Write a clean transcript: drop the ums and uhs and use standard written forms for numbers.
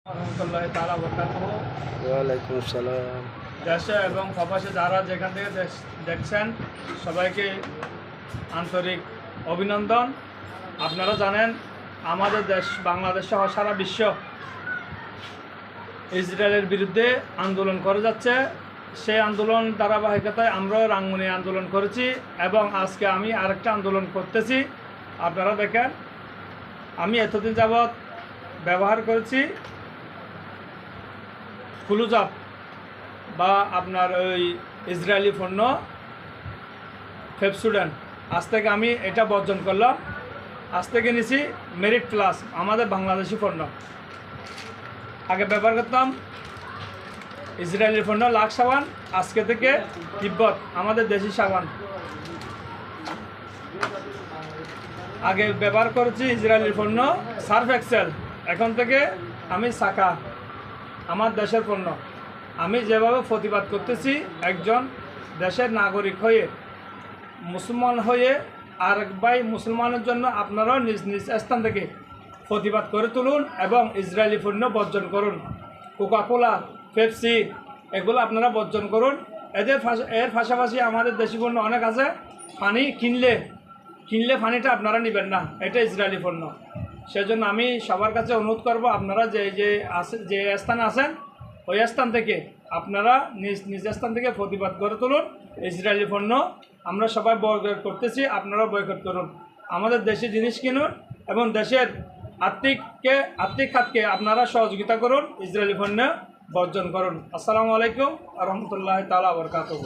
রহমতুল্লাহি তাআলা বারাকাতুহু। ওয়ালাইকুম আসসালাম। দেশে এবং প্রবাসে যারা যেখান থেকে দেখছেন সবাইকে আন্তরিক অভিনন্দন। আপনারা জানেন আমাদের দেশ বাংলাদেশ সহ সারা বিশ্ব ইসরায়েলের বিরুদ্ধে আন্দোলন করে যাচ্ছে। সেই আন্দোলন ধারাবাহিকতায় আমরাও রাঙ্গুনি আন্দোলন করেছি এবং আজকে আমি আরেকটা আন্দোলন করতেছি। আপনারা দেখেন, আমি এতদিন যাবৎ ব্যবহার করেছি ফুলুজাব বা আপনার ওই ইসরায়েলি পণ্য ফেপসুডেন্ট। আজ থেকে আমি এটা বর্জন করলাম। আজ থেকে নিছি মেরিট প্লাস, আমাদের বাংলাদেশি পণ্য। আগে ব্যবহার করতাম ইসরায়েলি পণ্য লাক্স সাবান, আজকে থেকে তিব্বত আমাদের দেশি সাবান। আগে ব্যবহার করেছি ইসরায়েলি পণ্য সার্ফ এক্সেল, এখন থেকে আমি সাকা আমার দেশের পণ্য। আমি যেভাবে প্রতিবাদ করতেছি একজন দেশের নাগরিক হয়ে, মুসলমান হয়ে, আর ভাই মুসলমানের জন্য আপনারাও নিজ নিজ স্থান থেকে প্রতিবাদ করে তুলুন এবং ইসরায়েলি পণ্য বর্জন করুন। কোকাকোলা, পেপসি এগুলো আপনারা বর্জন করুন। এর পাশাপাশি আমাদের দেশি পণ্য অনেক আছে। পানি কিনলে পানিটা আপনারা নেবেন না, এটা ইসরায়েলি পণ্য। সেজন্য আমি সবার কাছে অনুরোধ করব, আপনারা যে স্থানে আছেন ওই স্থান থেকে আপনারা নিজ স্থান থেকে প্রতিবাদ করে তুলুন। ইসরায়েলি পণ্য আমরা সবাই বয়কট করতেছি, আপনারাও বয়কট করুন। আমাদের দেশি জিনিস কিনুন এবং দেশের আর্থিক খাতকে আপনারা সহযোগিতা করুন, ইসরায়েলি পণ্য বর্জন করুন। আসসালামু আলাইকুম ওয়া রাহমাতুল্লাহি তাআলা ওয়া বারাকাতুহু।